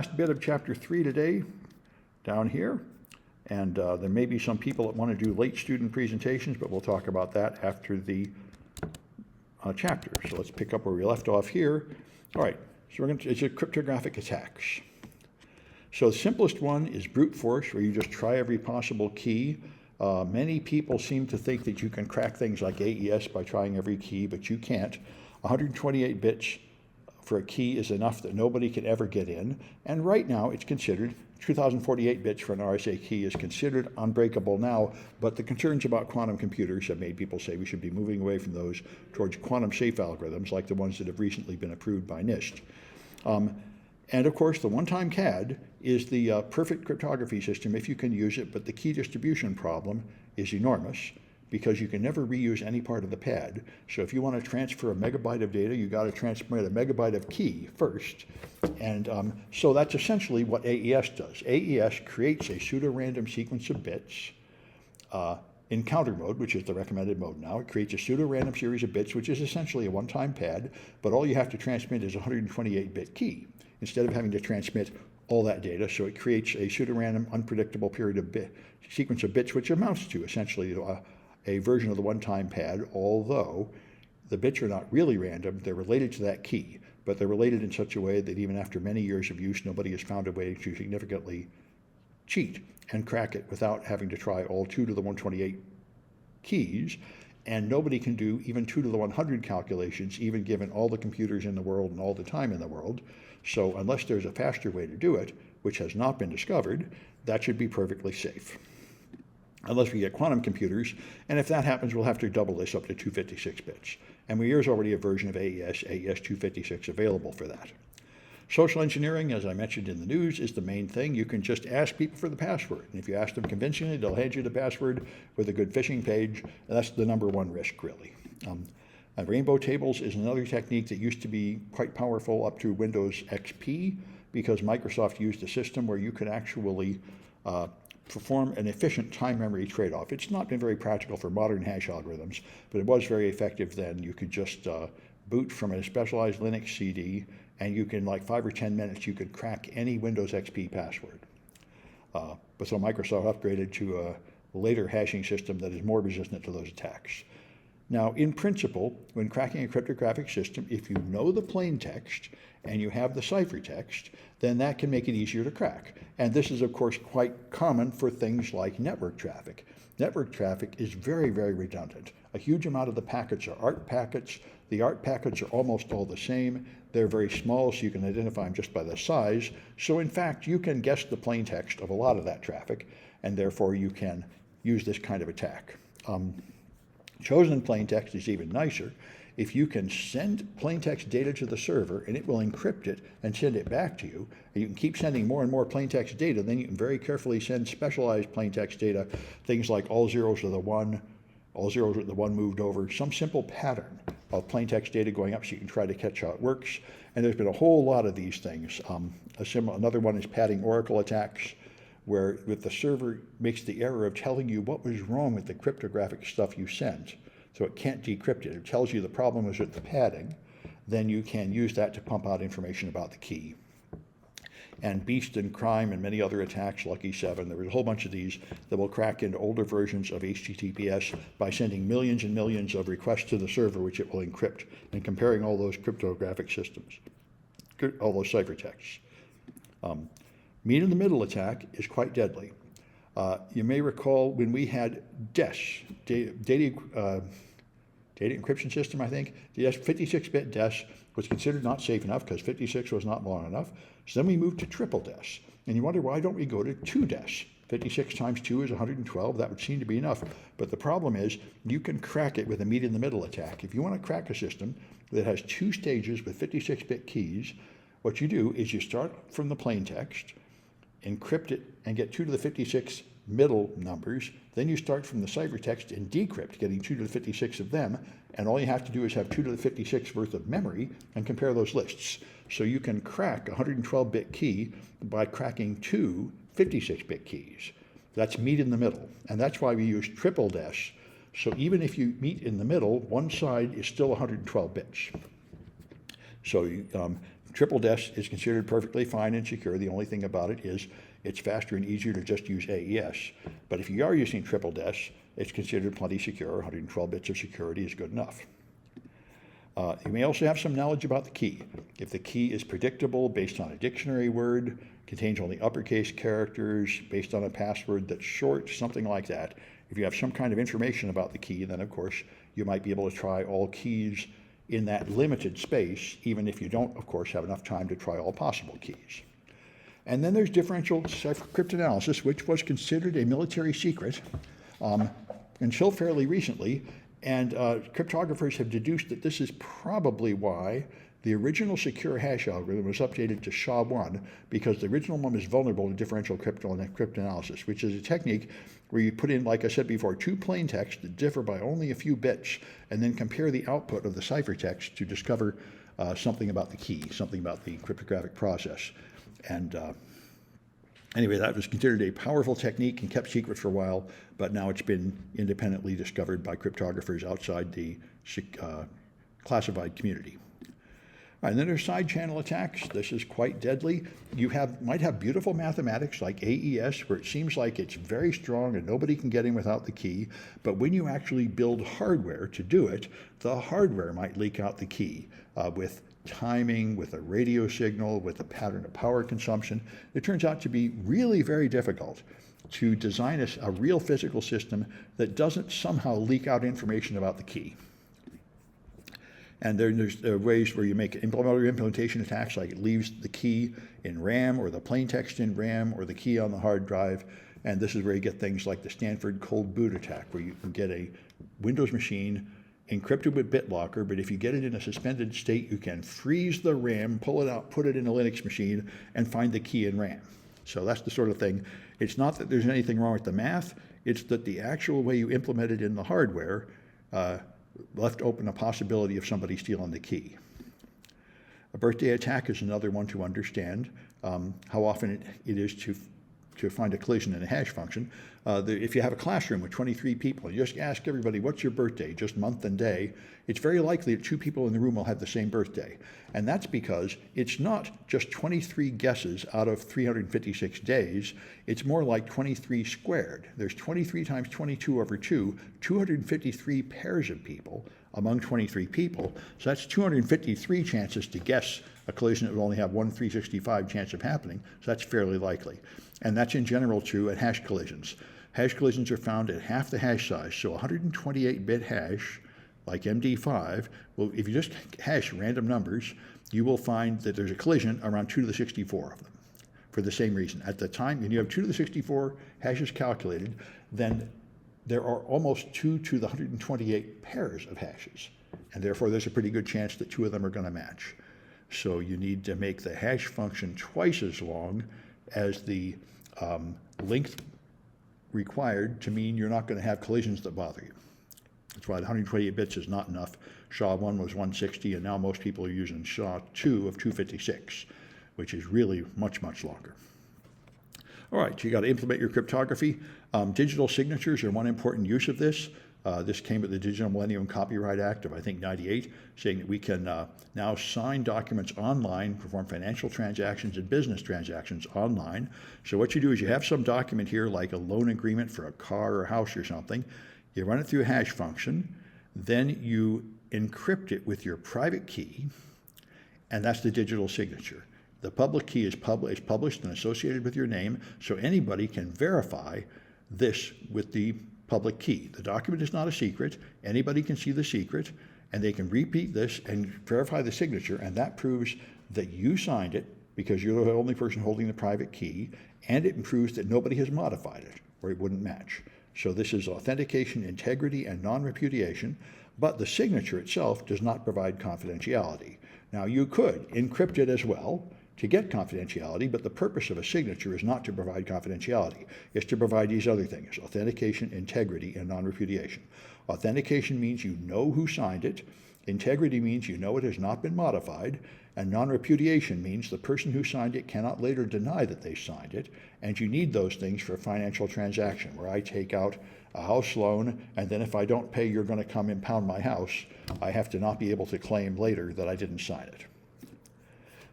Last bit of chapter 3 today down here, and there may be some people that want to do late student presentations, but we'll talk about that after the chapter. So let's pick up where we left off here. All right, so it's a cryptographic attacks. So the simplest one is brute force, where you just try every possible key. Many people seem to think that you can crack things like AES by trying every key, but you can't. 128 bits for a key is enough that nobody can ever get in, and right now it's considered 2048 bits for an RSA key is considered unbreakable now, but the concerns about quantum computers have made people say we should be moving away from those towards quantum safe algorithms like the ones that have recently been approved by NIST. And of course, the one-time CAD is the perfect cryptography system if you can use it, but the key distribution problem is enormous because you can never reuse any part of the pad. So if you want to transfer a megabyte of data, you got to transmit a megabyte of key first. And so that's essentially what AES does. AES creates a pseudo-random sequence of bits in counter mode, which is the recommended mode now. It creates a pseudo-random series of bits, which is essentially a one-time pad, but all you have to transmit is a 128-bit key instead of having to transmit all that data. So it creates a pseudo-random, unpredictable period of sequence of bits, which amounts to essentially a version of the one-time pad, although the bits are not really random. They're related to that key, but they're related in such a way that even after many years of use, nobody has found a way to significantly cheat and crack it without having to try all 2 to the 128 keys, and nobody can do even 2 to the 100 calculations, even given all the computers in the world and all the time in the world. So unless there's a faster way to do it, which has not been discovered, that should be perfectly safe. Unless we get quantum computers, and if that happens, we'll have to double this up to 256 bits. And there's already a version of AES 256 available for that. Social engineering, as I mentioned in the news, is the main thing. You can just ask people for the password. And if you ask them convincingly, they'll hand you the password with a good phishing page. And that's the number one risk, really. And rainbow tables is another technique that used to be quite powerful up to Windows XP, because Microsoft used a system where you could actually perform an efficient time-memory trade-off. It's not been very practical for modern hash algorithms, but it was very effective then. You could just boot from a specialized Linux CD, and you can, like 5 or 10 minutes, you could crack any Windows XP password. But so Microsoft upgraded to a later hashing system that is more resistant to those attacks. Now, in principle, when cracking a cryptographic system, if you know the plain text and you have the ciphertext, then that can make it easier to crack. And this is, of course, quite common for things like network traffic. Network traffic is very, very redundant. A huge amount of the packets are ARP packets. The ARP packets are almost all the same. They're very small, so you can identify them just by the size. So in fact, you can guess the plain text of a lot of that traffic, and therefore you can use this kind of attack. Chosen plain text is even nicer. If you can send plain text data to the server and it will encrypt it and send it back to you, and you can keep sending more and more plain text data, then you can very carefully send specialized plain text data, things like all zeros are the one, all zeros are the one moved over, some simple pattern of plain text data going up so you can try to catch how it works. And there's been a whole lot of these things. Another one is padding oracle attacks, where with the server makes the error of telling you what was wrong with the cryptographic stuff you sent. So it can't decrypt it. It tells you the problem is with the padding. Then you can use that to pump out information about the key. And Beast and Crime and many other attacks, Lucky 7, there was a whole bunch of these that will crack into older versions of HTTPS by sending millions and millions of requests to the server, which it will encrypt, and comparing all those cryptographic systems, all those ciphertexts. Meet in the middle attack is quite deadly. You may recall when we had DES, data encryption system, I think. The 56-bit DES was considered not safe enough because 56 was not long enough. So then we moved to triple DES. And you wonder, why don't we go to 2 DES? 56 times 2 is 112. That would seem to be enough. But the problem is you can crack it with a meet in the middle attack. If you want to crack a system that has 2 stages with 56-bit keys, what you do is you start from the plain text, encrypt it, and get 2 to the 56 middle numbers. Then you start from the ciphertext and decrypt, getting 2 to the 56 of them, and all you have to do is have 2 to the 56 worth of memory and compare those lists. So you can crack a 112-bit key by cracking 2 56-bit keys. That's meet in the middle, and that's why we use triple DES. So even if you meet in the middle, one side is still 112 bits. So Triple DES is considered perfectly fine and secure. The only thing about it is it's faster and easier to just use AES. But if you are using triple DES, it's considered plenty secure. 112 bits of security is good enough. You may also have some knowledge about the key. If the key is predictable based on a dictionary word, contains only uppercase characters, based on a password that's short, something like that, if you have some kind of information about the key, then of course you might be able to try all keys in that limited space, even if you don't, of course, have enough time to try all possible keys. And then there's differential cryptanalysis, which was considered a military secret until fairly recently. And cryptographers have deduced that this is probably why the original secure hash algorithm was updated to SHA-1, because the original one is vulnerable to differential cryptanalysis, which is a technique where you put in, like I said before, two plain texts that differ by only a few bits, and then compare the output of the ciphertext to discover something about the key, something about the cryptographic process. And anyway, that was considered a powerful technique and kept secret for a while, but now it's been independently discovered by cryptographers outside the classified community. All right, and then there's side channel attacks. This is quite deadly. You might have beautiful mathematics like AES, where it seems like it's very strong and nobody can get in without the key, but when you actually build hardware to do it, the hardware might leak out the key with timing, with a radio signal, with a pattern of power consumption. It turns out to be really very difficult to design a real physical system that doesn't somehow leak out information about the key. And there's ways where you make implementation attacks, like it leaves the key in RAM or the plain text in RAM or the key on the hard drive. And this is where you get things like the Stanford cold boot attack, where you can get a Windows machine encrypted with BitLocker, but if you get it in a suspended state, you can freeze the RAM, pull it out, put it in a Linux machine, and find the key in RAM. So that's the sort of thing. It's not that there's anything wrong with the math, it's that the actual way you implement it in the hardware left open a possibility of somebody stealing the key. A birthday attack is another one to understand how often it is to find a collision in a hash function. If you have a classroom with 23 people, you just ask everybody, what's your birthday, just month and day, it's very likely that two people in the room will have the same birthday. And that's because it's not just 23 guesses out of 356 days, it's more like 23 squared. There's 23 times 22 over 2, 253 pairs of people among 23 people, so that's 253 chances to guess a collision that would only have 1 in 365 chance of happening, so that's fairly likely. And that's in general true at hash collisions. Hash collisions are found at half the hash size, so 128-bit hash, like MD5, well, if you just hash random numbers, you will find that there's a collision around 2 to the 64 of them, for the same reason. At the time, when you have 2 to the 64 hashes calculated, then there are almost 2 to the 128 pairs of hashes, and therefore there's a pretty good chance that 2 of them are going to match. So you need to make the hash function twice as long as the length required to mean you're not going to have collisions that bother you. That's why the 128 bits is not enough. SHA-1 was 160, and now most people are using SHA-2 of 256, which is really much, much longer. All right, so you got to implement your cryptography. Digital signatures are one important use of this. This came with the Digital Millennium Copyright Act of, I think, 98, saying that we can now sign documents online, perform financial transactions and business transactions online. So what you do is you have some document here, like a loan agreement for a car or house or something. You run it through a hash function. Then you encrypt it with your private key, and that's the digital signature. The public key is published and associated with your name, so anybody can verify this with the public key. The document is not a secret. Anybody can see the secret, and they can repeat this and verify the signature, and that proves that you signed it because you're the only person holding the private key, and it proves that nobody has modified it, or it wouldn't match. So this is authentication, integrity, and non-repudiation, but the signature itself does not provide confidentiality. Now, you could encrypt it as well to get confidentiality, but the purpose of a signature is not to provide confidentiality. It's to provide these other things: authentication, integrity, and non-repudiation. Authentication means you know who signed it. Integrity means you know it has not been modified. And non-repudiation means the person who signed it cannot later deny that they signed it. And you need those things for a financial transaction, where I take out a house loan, and then if I don't pay, you're going to come impound my house. I have to not be able to claim later that I didn't sign it.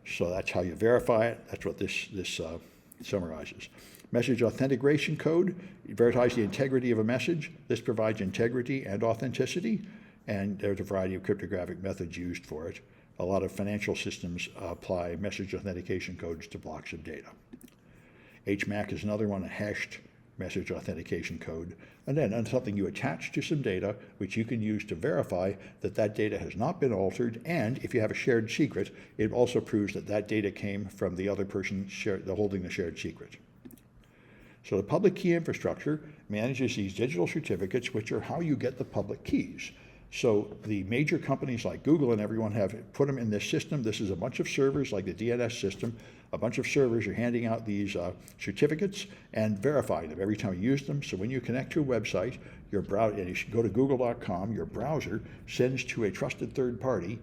So that's how you verify it. That's what this summarizes. Message authentication code, it verifies the integrity of a message. This provides integrity and authenticity, and there's a variety of cryptographic methods used for it. A lot of financial systems apply message authentication codes to blocks of data. HMAC is another one, a hashed message authentication code. And then something you attach to some data, which you can use to verify that that data has not been altered, and if you have a shared secret, it also proves that that data came from the other person holding the shared secret. So the public key infrastructure manages these digital certificates, which are how you get the public keys. So the major companies like Google and everyone have put them in this system. This is a bunch of servers like the DNS system. A bunch of servers are handing out these certificates and verifying them every time you use them. So when you connect to a website, and you should go to google.com, your browser sends to a trusted third party.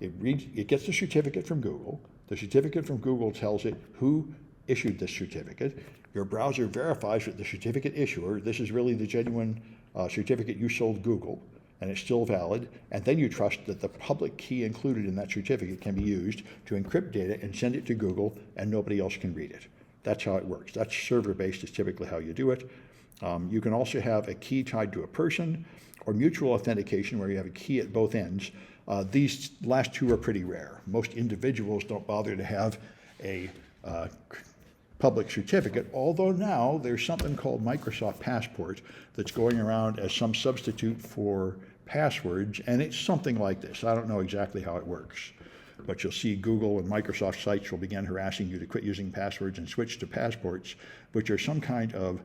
It gets the certificate from Google. The certificate from Google tells it who issued this certificate. Your browser verifies with the certificate issuer, this is really the genuine certificate you sold Google, and it's still valid, and then you trust that the public key included in that certificate can be used to encrypt data and send it to Google, and nobody else can read it. That's how it works. That's server-based is typically how you do it. You can also have a key tied to a person, or mutual authentication where you have a key at both ends. These last two are pretty rare. Most individuals don't bother to have a public certificate, although now there's something called Microsoft Passport that's going around as some substitute for passwords, and it's something like this. I don't know exactly how it works, but you'll see Google and Microsoft sites will begin harassing you to quit using passwords and switch to passports, which are some kind of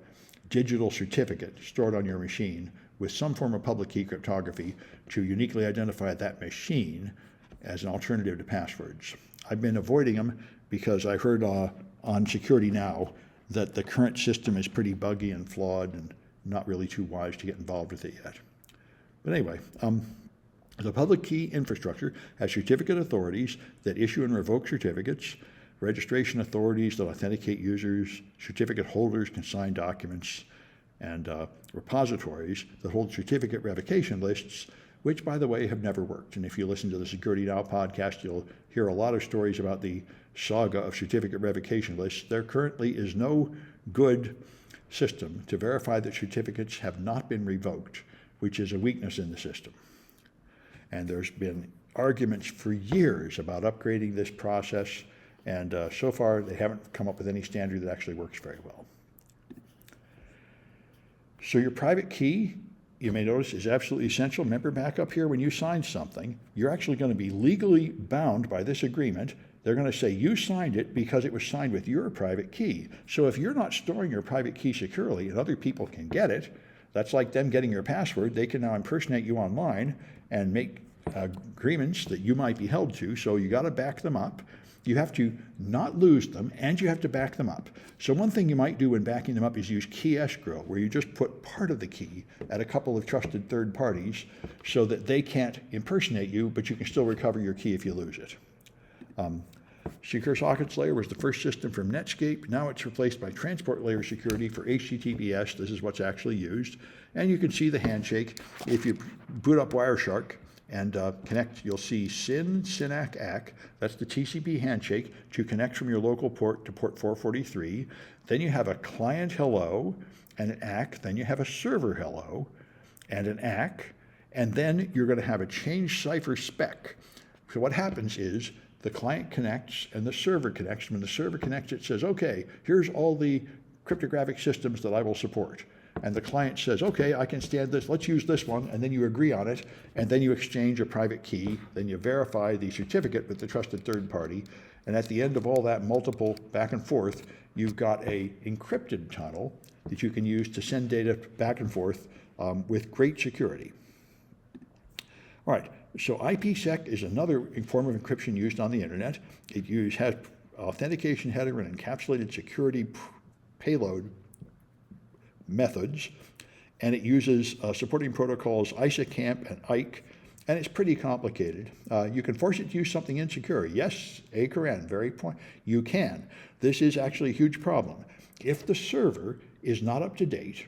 digital certificate stored on your machine with some form of public key cryptography to uniquely identify that machine as an alternative to passwords. I've been avoiding them because I heard on Security Now that the current system is pretty buggy and flawed and not really too wise to get involved with it yet. But anyway, the public key infrastructure has certificate authorities that issue and revoke certificates, registration authorities that authenticate users, certificate holders can sign documents, and repositories that hold certificate revocation lists, which, by the way, have never worked. And if you listen to the Security Now podcast, you'll hear a lot of stories about the saga of certificate revocation lists. There currently is no good system to verify that certificates have not been revoked, which is a weakness in the system. And there's been arguments for years about upgrading this process, and so far they haven't come up with any standard that actually works very well. So your private key, you may notice, is absolutely essential. Remember back up here when you sign something, you're actually going to be legally bound by this agreement. They're going to say you signed it because it was signed with your private key. So if you're not storing your private key securely and other people can get it, that's like them getting your password. They can now impersonate you online and make agreements that you might be held to. So you got to back them up. You have to not lose them, and you have to back them up. So one thing you might do when backing them up is use key escrow, where you just put part of the key at a couple of trusted third parties so that they can't impersonate you, but you can still recover your key if you lose it. Secure Sockets Layer was the first system from Netscape. Now it's replaced by Transport Layer Security for HTTPS. This is what's actually used. And you can see the handshake. If you boot up Wireshark and connect, you'll see SYN/SYNAC ACK. That's the TCP handshake to connect from your local port to port 443. Then you have a client hello and an ACK. Then you have a server hello and an ACK. And then you're going to have a change cipher spec. So what happens is the client connects and the server connects. When the server connects, it says, okay, here's all the cryptographic systems that I will support. And the client says, okay, I can stand this, let's use this one, and then you agree on it, and then you exchange a private key, then you verify the certificate with the trusted third party, and at the end of all that multiple back and forth, you've got a encrypted tunnel that you can use to send data back and forth with great security. All right, so IPsec is another form of encryption used on the internet. It has authentication header and encapsulated security payload methods, and it uses supporting protocols ISACAMP and IKE, and it's pretty complicated. You can force it to use something insecure. Yes, Karen, very point. You can. This is actually a huge problem. If the server is not up to date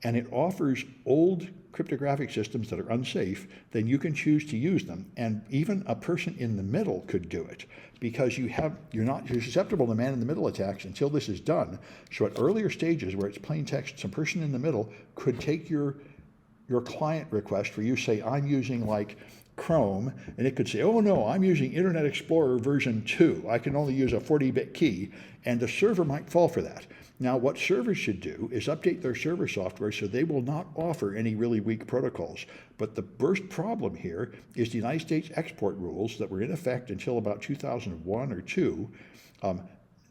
and it offers old cryptographic systems that are unsafe, then you can choose to use them. And even a person in the middle could do it, because you're susceptible to man-in-the-middle attacks until this is done. So at earlier stages where it's plain text, some person in the middle could take your client request where you say, I'm using like Chrome, and it could say, oh no, I'm using Internet Explorer version 2. I can only use a 40-bit key, and the server might fall for that. Now, what servers should do is update their server software so they will not offer any really weak protocols. But the worst problem here is the United States export rules that were in effect until about 2001 or 2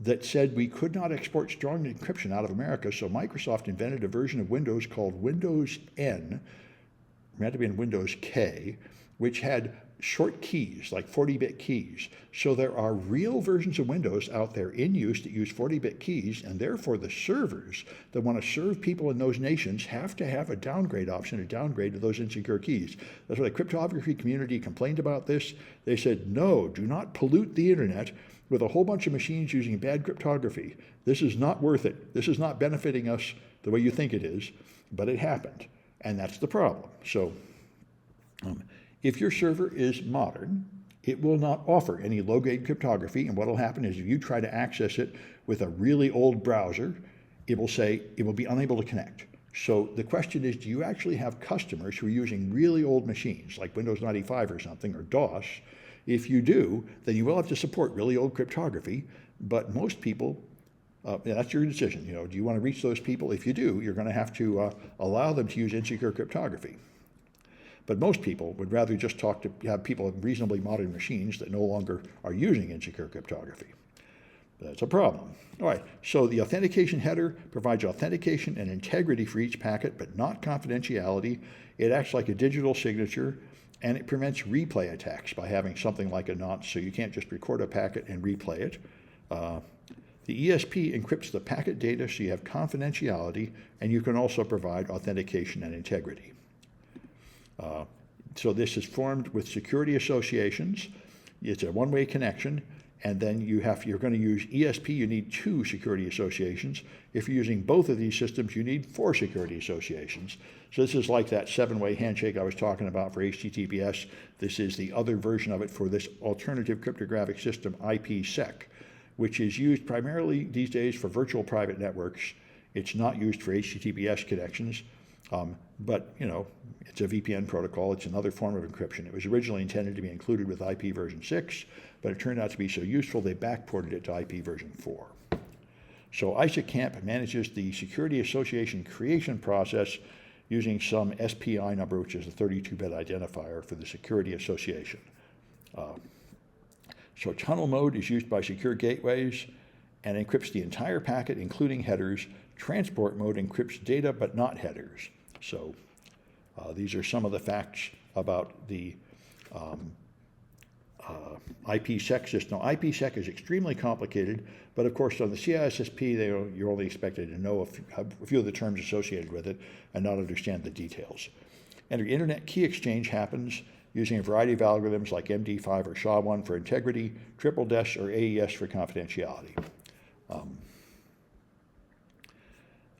that said we could not export strong encryption out of America. So Microsoft invented a version of Windows called Windows N, meant to be in Windows K, which had short keys, like 40-bit keys. So there are real versions of Windows out there in use that use 40-bit keys, and therefore the servers that want to serve people in those nations have to have a downgrade option, a downgrade to those insecure keys. That's why the cryptography community complained about this. They said, no, do not pollute the internet with a whole bunch of machines using bad cryptography. This is not worth it. This is not benefiting us the way you think it is, but it happened, and that's the problem. So if your server is modern, it will not offer any low-grade cryptography, and what will happen is if you try to access it with a really old browser, it will say it will be unable to connect. So the question is, do you actually have customers who are using really old machines, like Windows 95 or something, or DOS? If you do, then you will have to support really old cryptography, but most people, that's your decision. Do you want to reach those people? If you do, you're going to have to allow them to use insecure cryptography. But most people would rather just have people with reasonably modern machines that no longer are using insecure cryptography. That's a problem. All right, so the authentication header provides authentication and integrity for each packet, but not confidentiality. It acts like a digital signature, and it prevents replay attacks by having something like a nonce, so you can't just record a packet and replay it. The ESP encrypts the packet data so you have confidentiality, and you can also provide authentication and integrity. So this is formed with security associations. It's a one-way connection, and then you're going to use ESP. You need 2 security associations. If you're using both of these systems, you need 4 security associations. So this is like that 7-way handshake I was talking about for HTTPS. This is the other version of it for this alternative cryptographic system, IPsec, which is used primarily these days for virtual private networks. It's not used for HTTPS connections. But, it's a VPN protocol. It's another form of encryption. It was originally intended to be included with IP version 6, but it turned out to be so useful they backported it to IP version 4. So ISACamp manages the security association creation process using some SPI number, which is a 32-bit identifier for the security association. So tunnel mode is used by secure gateways and encrypts the entire packet, including headers. Transport mode encrypts data, but not headers. So these are some of the facts about the IPsec system. Now, IPsec is extremely complicated, but of course on the CISSP, you're only expected to know a few of the terms associated with it and not understand the details. And the internet key exchange happens using a variety of algorithms like MD5 or SHA-1 for integrity, triple DES or AES for confidentiality.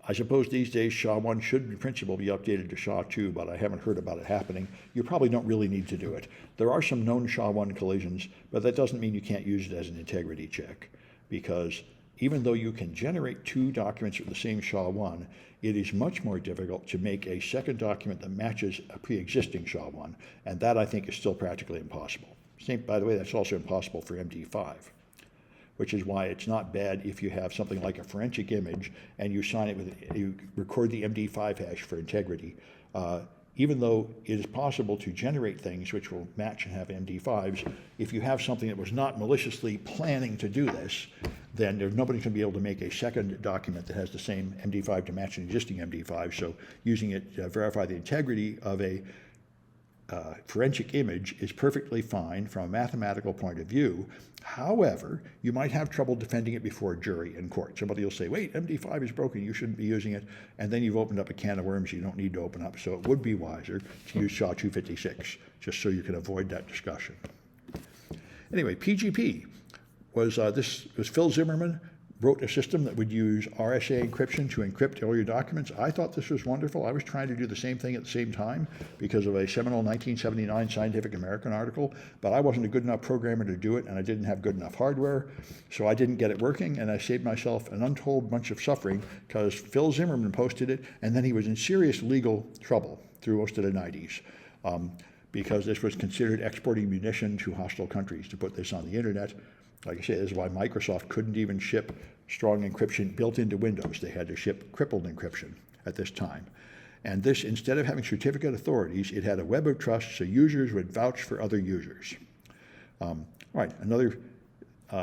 I suppose these days SHA-1 should in principle be updated to SHA-2, but I haven't heard about it happening. You probably don't really need to do it. There are some known SHA-1 collisions, but that doesn't mean you can't use it as an integrity check, because even though you can generate 2 documents with the same SHA-1, it is much more difficult to make a second document that matches a pre-existing SHA-1, and that I think is still practically impossible. By the way, that's also impossible for MD5. Which is why it's not bad if you have something like a forensic image and you record the MD5 hash for integrity. Even though it is possible to generate things which will match and have MD5s, if you have something that was not maliciously planning to do this, then nobody's going to be able to make a second document that has the same MD5 to match an existing MD5. So using it to verify the integrity of a forensic image is perfectly fine from a mathematical point of view. However, you might have trouble defending it before a jury in court. Somebody will say, wait, MD5 is broken, you shouldn't be using it, and then you've opened up a can of worms you don't need to open up. So it would be wiser to use SHA-256, just so you can avoid that discussion. Anyway, PGP was Phil Zimmerman wrote a system that would use RSA encryption to encrypt all your documents. I thought this was wonderful. I was trying to do the same thing at the same time because of a seminal 1979 Scientific American article, but I wasn't a good enough programmer to do it, and I didn't have good enough hardware, so I didn't get it working, and I saved myself an untold bunch of suffering because Phil Zimmerman posted it, and then he was in serious legal trouble through most of the 90s. Because this was considered exporting munition to hostile countries to put this on the internet. Like I say, this is why Microsoft couldn't even ship strong encryption built into Windows. They had to ship crippled encryption at this time. And this, instead of having certificate authorities, it had a web of trust so users would vouch for other users. Right, another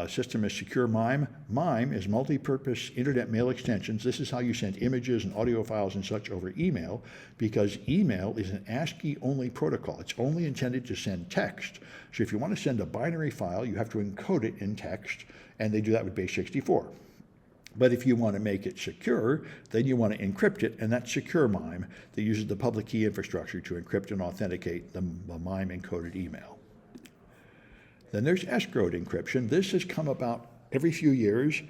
system is Secure MIME. MIME is multi-purpose internet mail extensions. This is how you send images and audio files and such over email, because email is an ASCII-only protocol. It's only intended to send text. So if you want to send a binary file, you have to encode it in text, and they do that with base 64. But if you want to make it secure, then you want to encrypt it, and that's Secure MIME that uses the public key infrastructure to encrypt and authenticate the MIME encoded email. Then there's escrowed encryption. This has come about every few years.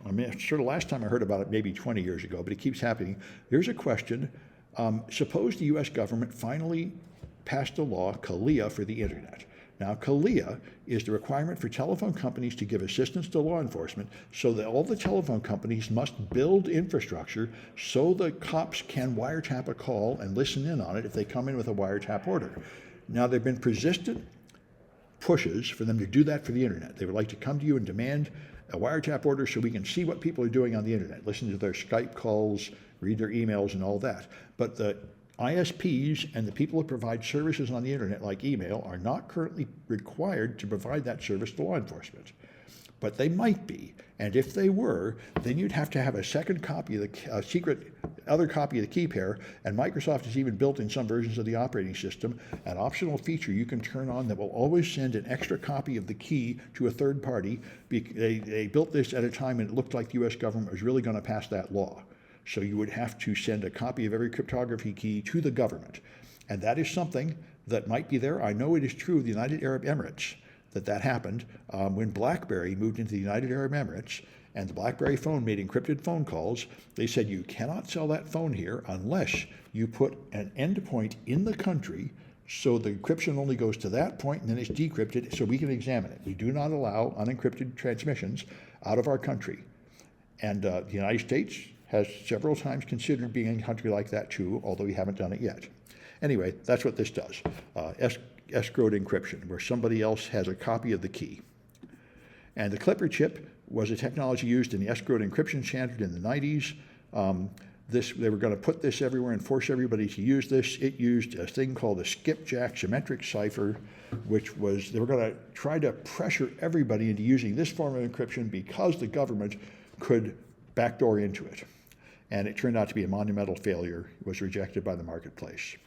I mean, sort of last time I heard about it maybe 20 years ago, but it keeps happening. There's a question. Suppose the U.S. government finally passed a law, CALEA, for the internet. Now, CALEA is the requirement for telephone companies to give assistance to law enforcement so that all the telephone companies must build infrastructure so the cops can wiretap a call and listen in on it if they come in with a wiretap order. Now, there have been persistent pushes for them to do that for the internet. They would like to come to you and demand a wiretap order so we can see what people are doing on the internet, listen to their Skype calls, read their emails and all that. But the ISPs and the people who provide services on the internet like email are not currently required to provide that service to law enforcement. But they might be, and if they were, then you'd have to have a second copy of the secret other copy of the key pair, and Microsoft has even built in some versions of the operating system an optional feature you can turn on that will always send an extra copy of the key to a third party. They built this at a time when it looked like the U.S. government was really going to pass that law. So you would have to send a copy of every cryptography key to the government. And that is something that might be there. I know it is true of the United Arab Emirates that happened when BlackBerry moved into the United Arab Emirates and the BlackBerry phone made encrypted phone calls. They said you cannot sell that phone here unless you put an endpoint in the country so the encryption only goes to that point and then it's decrypted so we can examine it. We do not allow unencrypted transmissions out of our country. And the United States has several times considered being a country like that too, although we haven't done it yet. Anyway, that's what this does. Escrowed encryption, where somebody else has a copy of the key. And the Clipper chip was a technology used in the escrowed encryption standard in the 90s. They were going to put this everywhere and force everybody to use this. It used a thing called a skipjack symmetric cipher, which was, they were going to try to pressure everybody into using this form of encryption because the government could backdoor into it. And it turned out to be a monumental failure. It was rejected by the marketplace.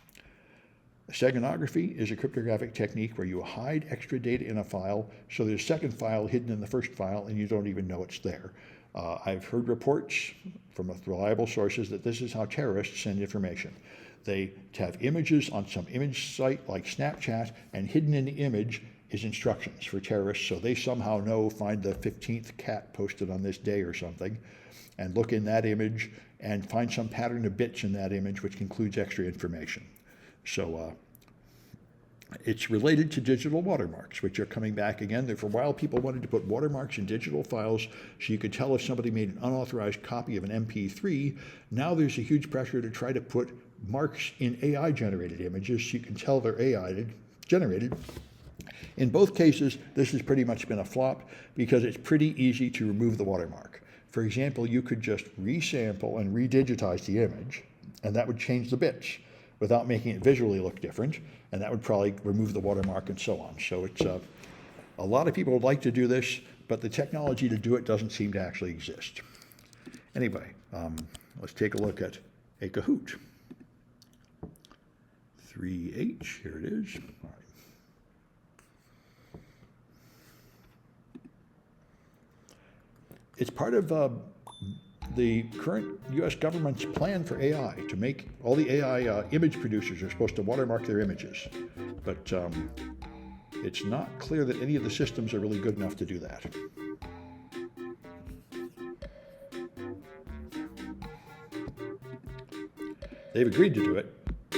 Steganography is a cryptographic technique where you hide extra data in a file so there's a second file hidden in the first file and you don't even know it's there. I've heard reports from reliable sources that this is how terrorists send information. They have images on some image site like Snapchat, and hidden in the image is instructions for terrorists, so they somehow know, find the 15th cat posted on this day or something, and look in that image and find some pattern of bits in that image which includes extra information. So it's related to digital watermarks, which are coming back again. For a while, people wanted to put watermarks in digital files so you could tell if somebody made an unauthorized copy of an MP3. Now there's a huge pressure to try to put marks in AI-generated images so you can tell they're AI-generated. In both cases, this has pretty much been a flop because it's pretty easy to remove the watermark. For example, you could just resample and redigitize the image, and that would change the bits without making it visually look different, and that would probably remove the watermark and so on. So it's a lot of people would like to do this, but the technology to do it doesn't seem to actually exist. Anyway, let's take a look at a Kahoot. 3H, here it is. All right. It's part of the current U.S. government's plan for AI to make all the AI image producers are supposed to watermark their images. But it's not clear that any of the systems are really good enough to do that. they've agreed to do it,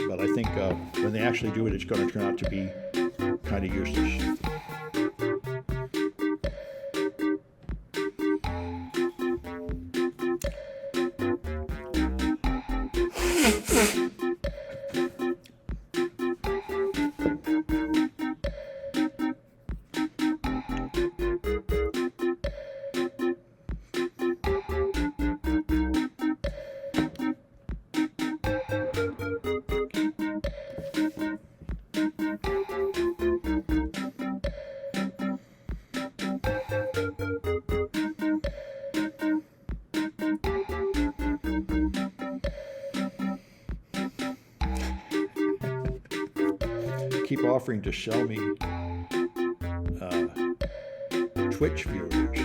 but I think when they actually do it, it's going to turn out to be kind of useless. Keep offering to sell me Twitch viewers.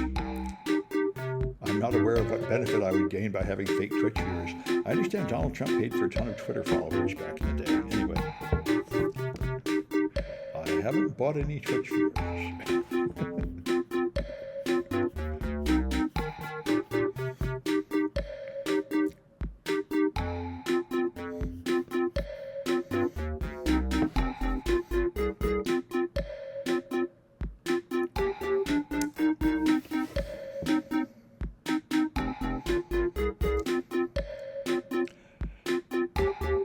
I'm not aware of what benefit I would gain by having fake Twitch viewers. I understand Donald Trump paid for a ton of Twitter followers back in the day. Anyway, I haven't bought any Twitch viewers.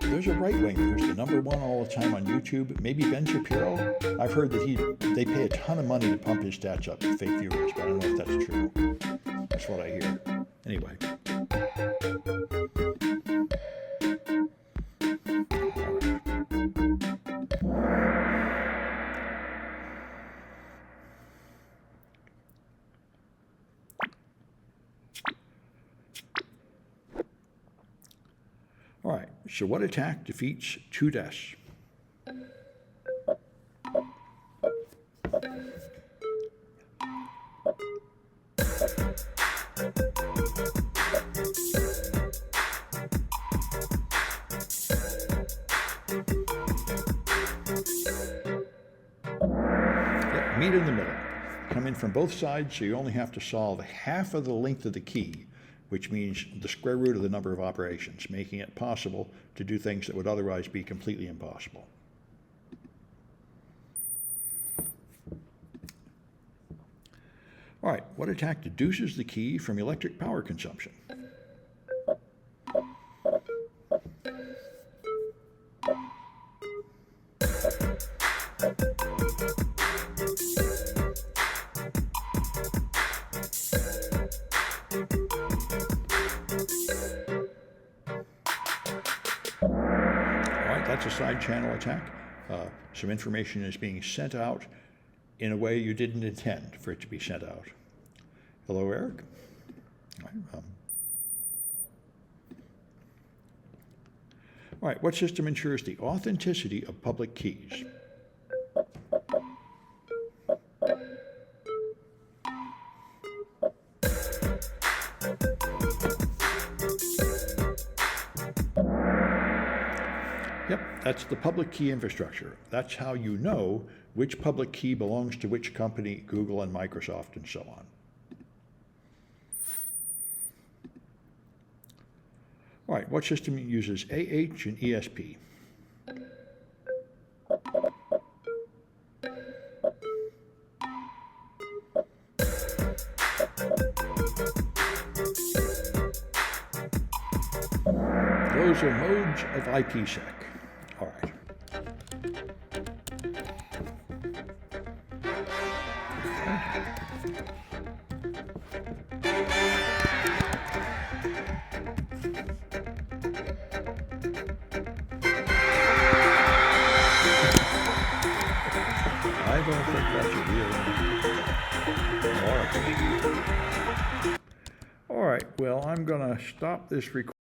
There's a right-winger who's the #1 all the time on YouTube, maybe Ben Shapiro. I've heard that they pay a ton of money to pump his stats up with fake viewers, but I don't know if that's true. That's what I hear. Anyway. All right, so what attack defeats 2 deaths? Yep, meet in the middle. Come in from both sides, so you only have to solve half of the length of the key, which means the square root of the number of operations, making it possible to do things that would otherwise be completely impossible. All right, what attack deduces the key from electric power consumption? That's a side channel attack. Some information is being sent out in a way you didn't intend for it to be sent out. Hello, Eric. All right, what system ensures the authenticity of public keys? Yep, that's the public key infrastructure. That's how you know which public key belongs to which company, Google and Microsoft and so on. All right, what system uses AH and ESP? Those are modes of IPsec. All right. I don't think that's a real mark. All right, well, I'm going to stop this recording.